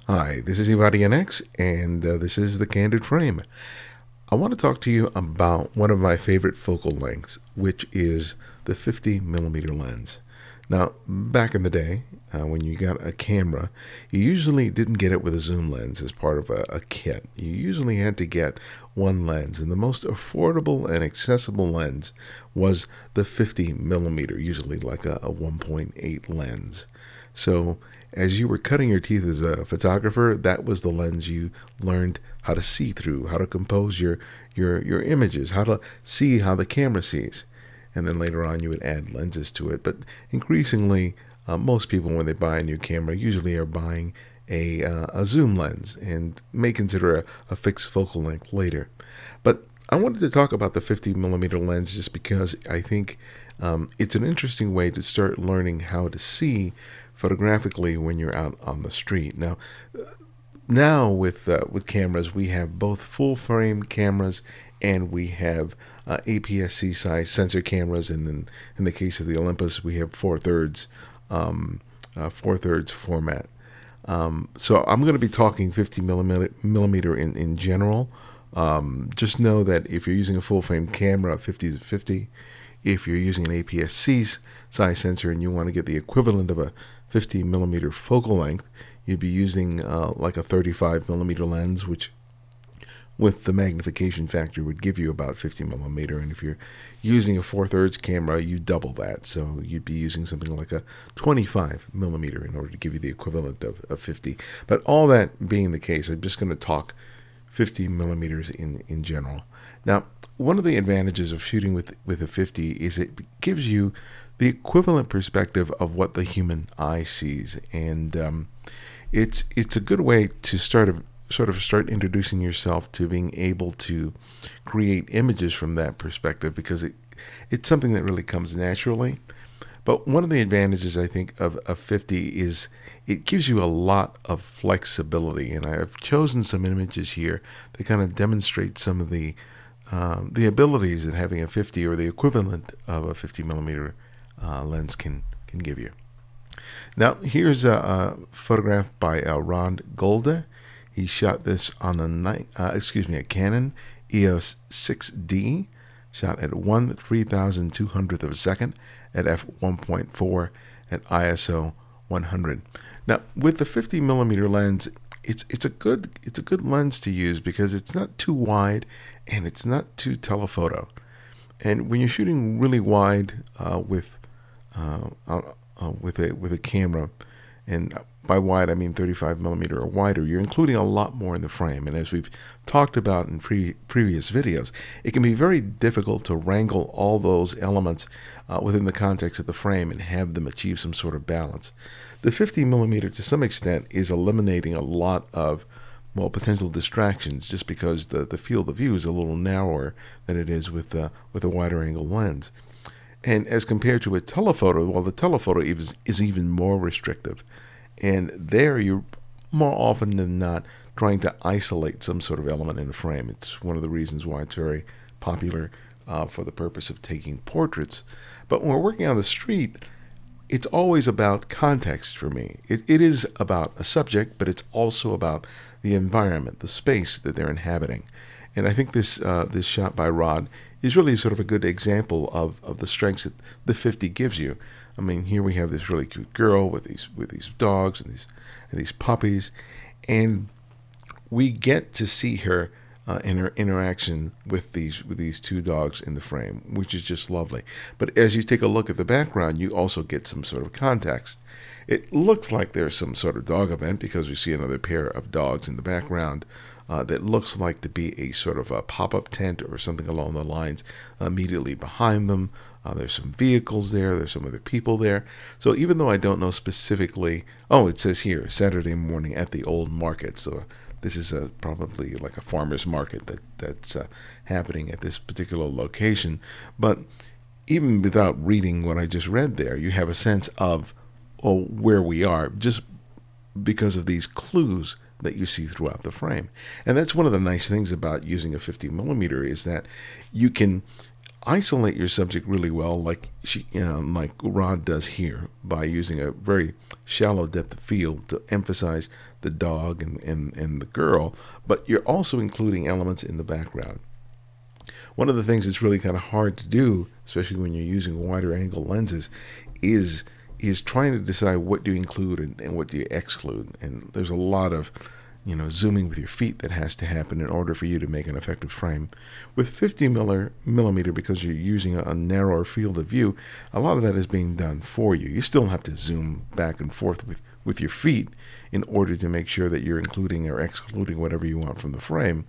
Hi, this is Ibarionex, and this is the Candid Frame. I want to talk to you about one of my favorite focal lengths, which is the 50 millimeter lens. Now, back in the day, when you got a camera, you usually didn't get it with a zoom lens as part of a kit. You usually had to get one lens, and the most affordable and accessible lens was the 50 millimeter, usually like a 1.8 lens. So, as you were cutting your teeth as a photographer, that was the lens you learned how to see through, how to compose your images, how to see how the camera sees. And then later on, you would add lenses to it. But increasingly, most people, when they buy a new camera, usually are buying a zoom lens and may consider a fixed focal length later. But I wanted to talk about the 50 millimeter lens just because I think it's an interesting way to start learning how to see photographically when you're out on the street. Now with cameras, we have both full frame cameras and we have APS-C size sensor cameras, and then in the case of the Olympus, we have 4/3 format. So I'm going to be talking 50 millimeter in general. Just know that if you're using a full frame camera, 50 is a 50. If you're using an APS-C size sensor and you want to get the equivalent of a 50 millimeter focal length, you'd be using like a 35 millimeter lens, which with the magnification factor would give you about 50 millimeter. And if you're using a 4/3 camera, you double that. So you'd be using something like a 25 millimeter in order to give you the equivalent of 50. But all that being the case, I'm just going to talk 50 millimeters in general. Now, one of the advantages of shooting with a 50 is it gives you the equivalent perspective of what the human eye sees, and it's a good way to start introducing yourself to being able to create images from that perspective, because it's something that really comes naturally. But one of the advantages, I think, of 50 is it gives you a lot of flexibility, and I have chosen some images here that kind of demonstrate some of the abilities that having a 50 or the equivalent of a 50 millimeter lens can give you. Now, here's a photograph by Ron Golda. He shot this on a Canon EOS 6D, shot at 1/3200th of a second at f1.4 at ISO 100. Now, with the 50 millimeter lens, it's a good lens to use because it's not too wide and it's not too telephoto. And when you're shooting really wide with a camera, and by wide I mean 35 millimeter or wider, you're including a lot more in the frame. And as we've talked about in previous videos, it can be very difficult to wrangle all those elements within the context of the frame and have them achieve some sort of balance. The 50 millimeter, to some extent, is eliminating a lot of potential distractions, just because the field of view is a little narrower than it is with a wider angle lens. And as compared to a telephoto, well, the telephoto is even more restrictive. And there you're more often than not trying to isolate some sort of element in the frame. It's one of the reasons why it's very popular for the purpose of taking portraits. But when we're working on the street, it's always about context for me. It is about a subject, but it's also about the environment, the space that they're inhabiting. And I think this shot by Rod is really sort of a good example of the strengths that the 50 gives you. I mean, here we have this really cute girl with these dogs and these puppies, and we get to see her in her interaction with these two dogs in the frame, which is just lovely. But as you take a look at the background, you also get some sort of context. It looks like there's some sort of dog event because we see another pair of dogs in the background that looks like to be a sort of a pop-up tent or something along the lines immediately behind them. There's some vehicles there. There's some other people there. So even though I don't know specifically, it says here, Saturday morning at the old market. So this is probably like a farmer's market that's happening at this particular location. But even without reading what I just read there, you have a sense of where we are just because of these clues that you see throughout the frame. And that's one of the nice things about using a 50 millimeter, is that you can isolate your subject really well, like Rod does here, by using a very shallow depth of field to emphasize the dog and the girl, but you're also including elements in the background. One of the things that's really kind of hard to do, especially when you're using wider angle lenses, is trying to decide what do you include and what do you exclude. And there's a lot of zooming with your feet that has to happen in order for you to make an effective frame. With 50 millimeter, because you're using a narrower field of view, a lot of that is being done for you. You still have to zoom back and forth with your feet in order to make sure that you're including or excluding whatever you want from the frame.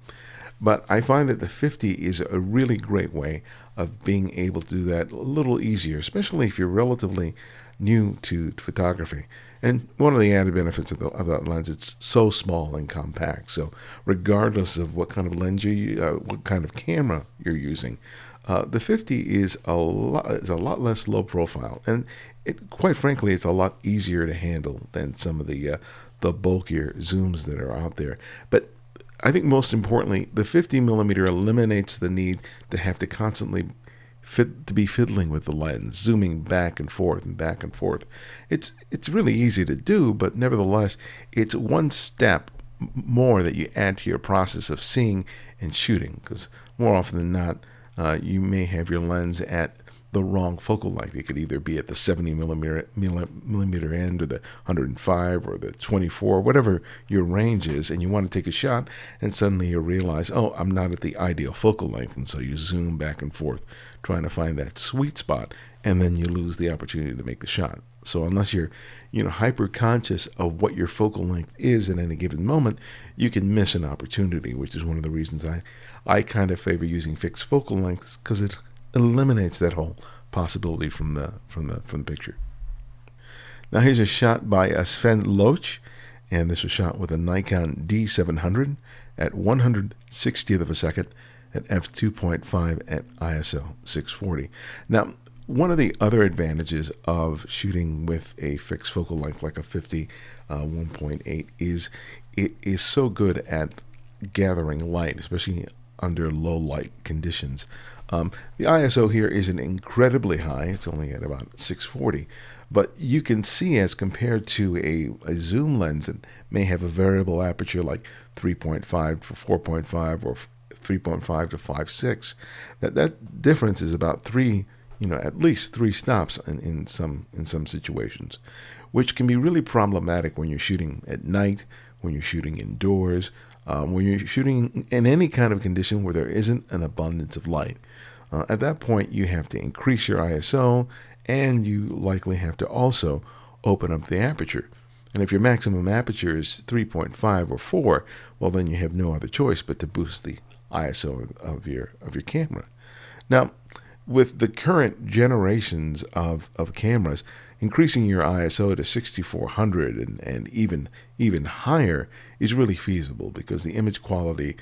But I find that the 50 is a really great way of being able to do that a little easier, especially if you're relatively new to photography. And one of the added benefits of that lens, it's so small and compact. So regardless of what kind of lens what kind of camera you're using, the 50 is a lot less low profile, and quite frankly, it's a lot easier to handle than some of the bulkier zooms that are out there. But I think most importantly, the 50 millimeter eliminates the need to have to constantly be fiddling with the lens, zooming back and forth and back and forth. It's really easy to do, but nevertheless, it's one step more that you add to your process of seeing and shooting, because more often than not, you may have your lens at the wrong focal length. It could either be at the 70 millimeter end, or the 105, or the 24, whatever your range is, and you want to take a shot, and suddenly you realize, oh, I'm not at the ideal focal length, and so you zoom back and forth trying to find that sweet spot, and then you lose the opportunity to make the shot. So unless you're hyper conscious of what your focal length is at any given moment, you can miss an opportunity, which is one of the reasons I kind of favor using fixed focal lengths, because it eliminates that whole possibility from the picture. Now here's a shot by Sven Loach, and this was shot with a Nikon D700 at 1/160th of a second at f2.5 at ISO 640. Now, one of the other advantages of shooting with a fixed focal length like a 50 1.8 is it is so good at gathering light, especially under low light conditions. The ISO here isn't incredibly high. It's only at about 640. But you can see, as compared to a zoom lens that may have a variable aperture like 3.5 to 4.5 or 3.5 to 5.6, that difference is about at least 3 stops in some situations, which can be really problematic when you're shooting at night, when you're shooting indoors, when you're shooting in any kind of condition where there isn't an abundance of light. At that point, you have to increase your ISO, and you likely have to also open up the aperture. And if your maximum aperture is 3.5 or 4, well, then you have no other choice but to boost the ISO of your camera. Now, with the current generations of cameras, increasing your ISO to 6400 and even higher is really feasible, because the image quality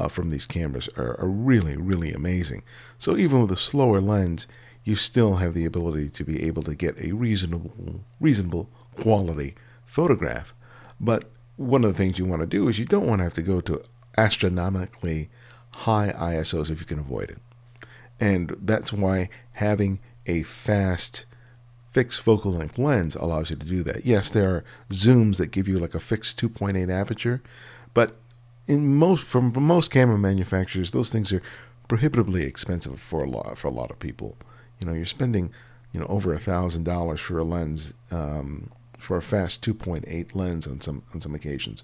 from these cameras are really, really amazing. So even with a slower lens, you still have the ability to be able to get a reasonable quality photograph. But one of the things you want to do is you don't want to have to go to astronomically high ISOs if you can avoid it. And that's why having a fast fixed focal length lens allows you to do that. Yes, there are zooms that give you like a fixed 2.8 aperture, but from most camera manufacturers, those things are prohibitively expensive for a lot of people. You're spending over $1,000 for a lens, for a fast 2.8 lens on some occasions,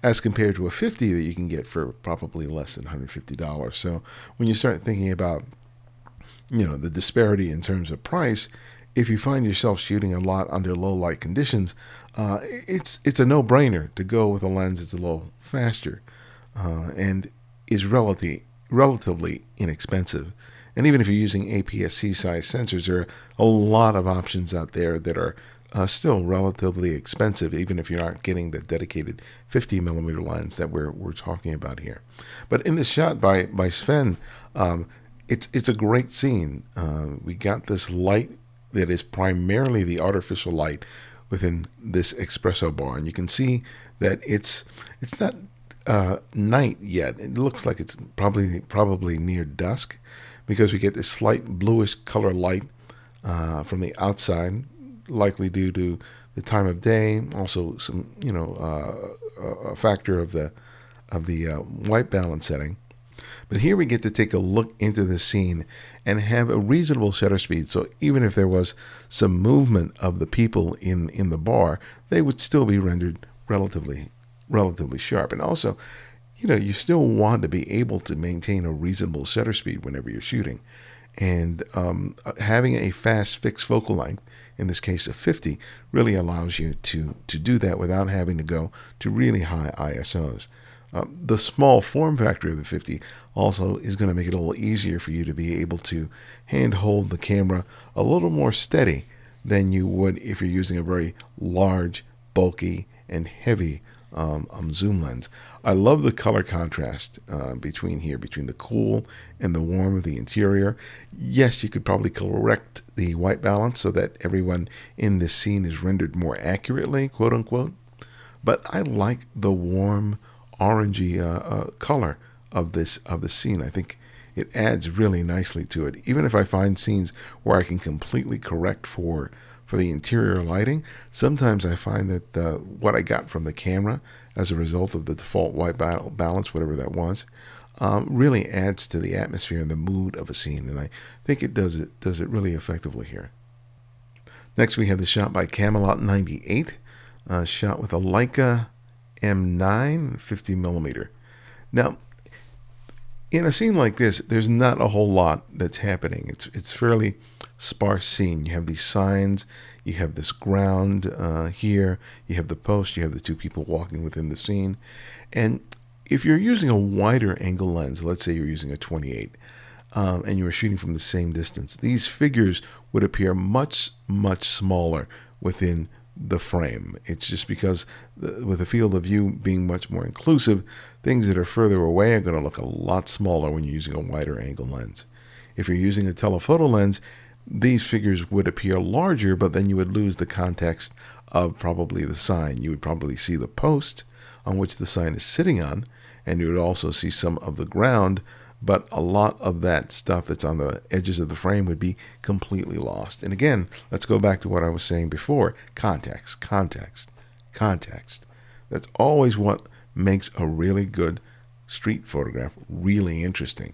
as compared to a 50 that you can get for probably less than $150. So when you start thinking about the disparity in terms of price, if you find yourself shooting a lot under low light conditions, it's a no-brainer to go with a lens that's a little faster and is relatively inexpensive. And even if you're using APS-C size sensors, there are a lot of options out there that are still relatively expensive, even if you're not getting the dedicated 50 millimeter lens that we're talking about here. But in this shot by Sven, it's a great scene. We got this light that is primarily the artificial light within this espresso bar, and you can see that it's not night yet. It looks like it's probably near dusk, because we get this slight bluish color light from the outside, likely due to the time of day, also some, a factor of the white balance setting. But here we get to take a look into the scene and have a reasonable shutter speed. So even if there was some movement of the people in the bar, they would still be rendered relatively sharp. And also, you still want to be able to maintain a reasonable shutter speed whenever you're shooting. And having a fast fixed focal length, in this case of 50, really allows you to do that without having to go to really high ISOs. The small form factor of the 50 also is going to make it a little easier for you to be able to handhold the camera a little more steady than you would if you're using a very large, bulky, and heavy zoom lens. I love the color contrast between the cool and the warm of the interior. Yes, you could probably correct the white balance so that everyone in this scene is rendered more accurately, quote unquote. But I like the warm, orangey color of the scene. I think it adds really nicely to it. Even if I find scenes where I can completely correct for the interior lighting, sometimes I find that what I got from the camera as a result of the default white balance, whatever that was, really adds to the atmosphere and the mood of a scene, and I think it does it really effectively here. Next, we have the shot by Camelot 98, shot with a Leica M9 50mm. Now, in a scene like this, there's not a whole lot that's happening. It's fairly sparse scene. You have these signs, you have this ground here, you have the post, you have the two people walking within the scene. And if you're using a wider angle lens, let's say you're using a 28, and you're shooting from the same distance, these figures would appear much, much smaller within the frame. It's just because with the field of view being much more inclusive, things that are further away are going to look a lot smaller when you're using a wider angle lens. If you're using a telephoto lens, these figures would appear larger, but then you would lose the context of probably the sign. You would probably see the post on which the sign is sitting on, and you would also see some of the ground, but a lot of that stuff that's on the edges of the frame would be completely lost. And again, let's go back to what I was saying before. Context, context, context. That's always what makes a really good street photograph really interesting.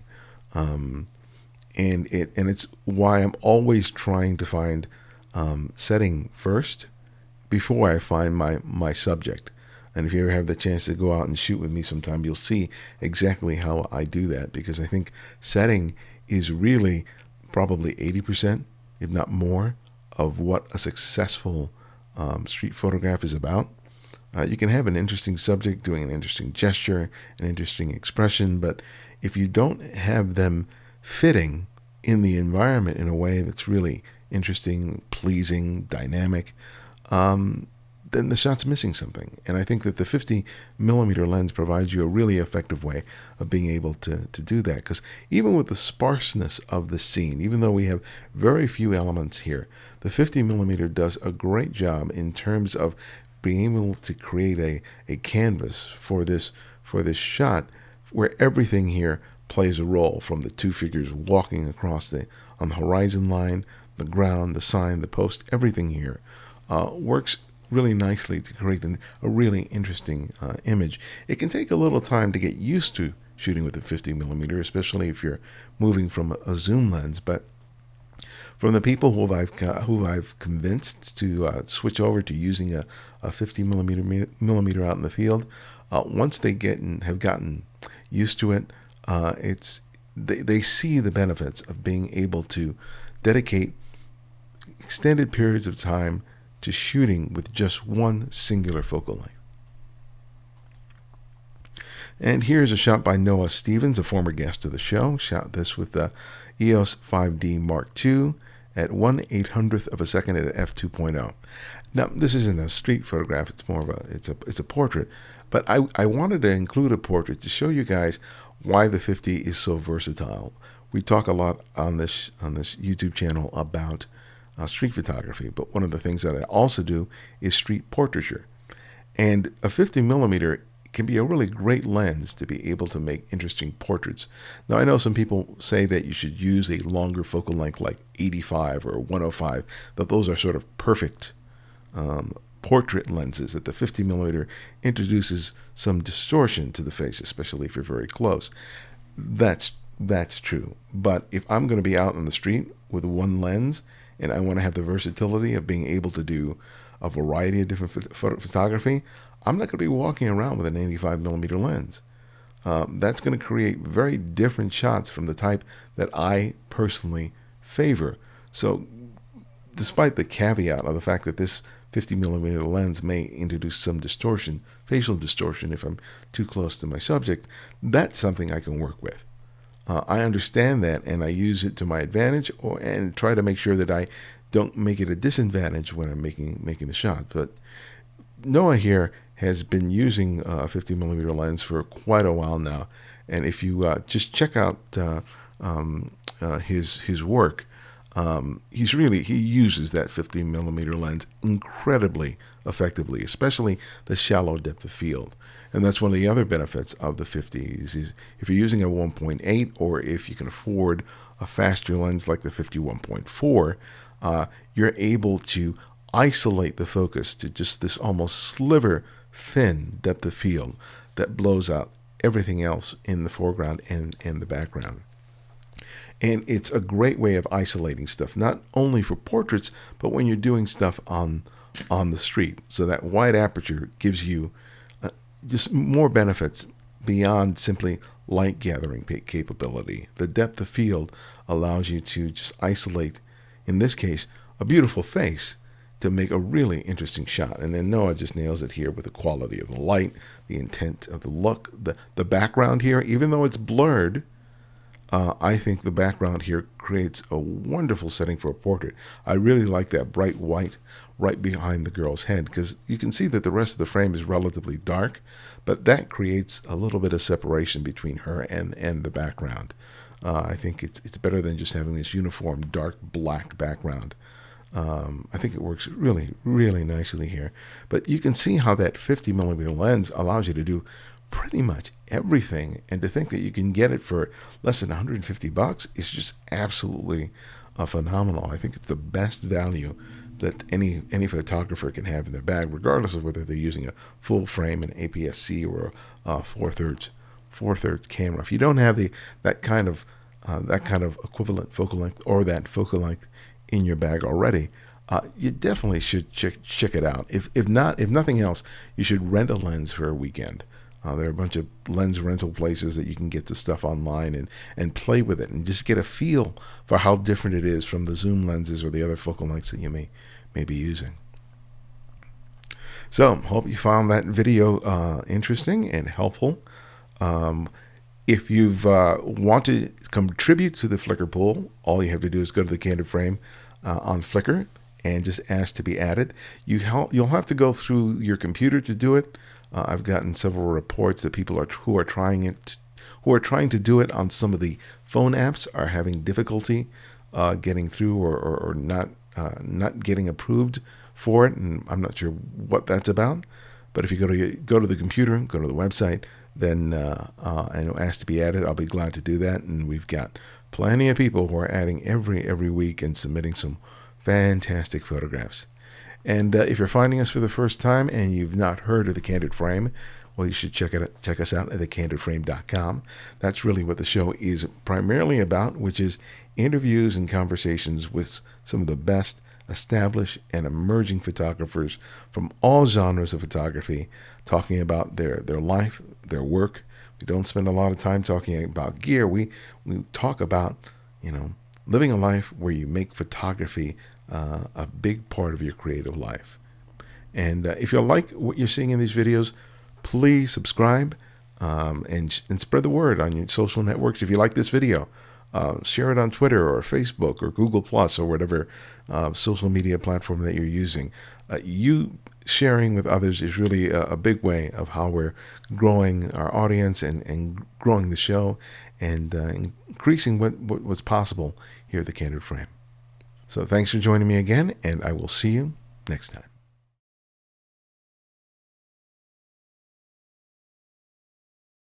And it's why I'm always trying to find setting first before I find my subject. And if you ever have the chance to go out and shoot with me sometime, you'll see exactly how I do that, because I think setting is really probably 80%, if not more, of what a successful street photograph is about. You can have an interesting subject doing an interesting gesture, an interesting expression, but if you don't have them fitting in the environment in a way that's really interesting, pleasing, dynamic, then the shot's missing something. And I think that the 50mm lens provides you a really effective way of being able to do that, because even with the sparseness of the scene, even though we have very few elements here, the 50mm does a great job in terms of being able to create a canvas for this shot where everything here plays a role, from the two figures walking across on the horizon line, the ground, the sign, the post, everything here works really nicely to create a really interesting image. It can take a little time to get used to shooting with a 50mm, especially if you're moving from a zoom lens, but from the people who I've convinced to switch over to using a 50mm out in the field, once they have gotten used to it, they see the benefits of being able to dedicate extended periods of time to shooting with just one singular focal length. And here's a shot by Noah Stevens, a former guest of the show. Shot this with the EOS 5D Mark II at 1/800th of a second at f2.0. Now, this isn't a street photograph; it's more of it's a portrait. But I wanted to include a portrait to show you guys why the 50 is so versatile. We talk a lot on this YouTube channel about street photography, but one of the things that I also do is street portraiture. And a 50mm can be a really great lens to be able to make interesting portraits. Now, I know some people say that you should use a longer focal length like 85 or 105, that those are sort of perfect portrait lenses, that the 50 millimeter introduces some distortion to the face, especially if you're very close. That's true. But if I'm going to be out on the street with one lens and I want to have the versatility of being able to do a variety of different photography, I'm not going to be walking around with an 85 millimeter lens. That's going to create very different shots from the type that I personally favor. So despite the caveat of the fact that this 50 millimeter lens may introduce some distortion, facial distortion, if I'm too close to my subject, that's something I can work with. I understand that, and I use it to my advantage, and try to make sure that I don't make it a disadvantage when I'm making the shot. But Noah here has been using a 50 millimeter lens for quite a while now, and if you just check out his work, he uses that 50 millimeter lens incredibly effectively, especially the shallow depth of field. And that's one of the other benefits of the 50s. Is if you're using a 1.8, or if you can afford a faster lens like the 51.4, you're able to isolate the focus to just this almost sliver thin depth of field that blows out everything else in the foreground and the background. And it's a great way of isolating stuff, not only for portraits, but when you're doing stuff on the street. So that wide aperture gives you just more benefits beyond simply light gathering capability. The depth of field allows you to just isolate, in this case, a beautiful face to make a really interesting shot. And then Noah just nails it here with the quality of the light, the intent of the look, the background here, even though it's blurred. I think the background here creates a wonderful setting for a portrait. I really like that bright white right behind the girl's head, because you can see that the rest of the frame is relatively dark, but that creates a little bit of separation between her and the background. I think it's better than just having this uniform dark black background. I think it works really, really nicely here. But you can see how that 50 millimeter lens allows you to do pretty much everything, and to think that you can get it for less than 150 bucks is just absolutely phenomenal. I think it's the best value that any photographer can have in their bag, regardless of whether they're using a full frame, an APS-C, or a 4/3 camera. If you don't have that kind of equivalent focal length, or that focal length in your bag already, you definitely should check it out. If nothing else, you should rent a lens for a weekend. There are a bunch of lens rental places that you can get the stuff online and play with it and just get a feel for how different it is from the zoom lenses or the other focal lengths that you may be using. So, hope you found that video interesting and helpful. If you've want to contribute to the Flickr pool, all you have to do is go to the Candid Frame on Flickr and just ask to be added. You'll have to go through your computer to do it. I've gotten several reports that people who are trying to do it on some of the phone apps are having difficulty getting through, or not getting approved for it, and I'm not sure what that's about. But if you go to the computer, go to the website, then and ask to be added, I'll be glad to do that. And we've got plenty of people who are adding every week and submitting some fantastic photographs. And if you're finding us for the first time and you've not heard of the Candid Frame, well, you should check us out at thecandidframe.com. That's really what the show is primarily about, which is interviews and conversations with some of the best established and emerging photographers from all genres of photography, talking about their life, their work. We don't spend a lot of time talking about gear. We talk about, living a life where you make photography a big part of your creative life. And if you like what you're seeing in these videos, please subscribe and spread the word on your social networks. If you like this video, share it on Twitter or Facebook or Google Plus or whatever social media platform that you're using. You sharing with others is really a big way of how we're growing our audience and growing the show and increasing what's possible here at the Candid Frame. So thanks for joining me again, and I will see you next time.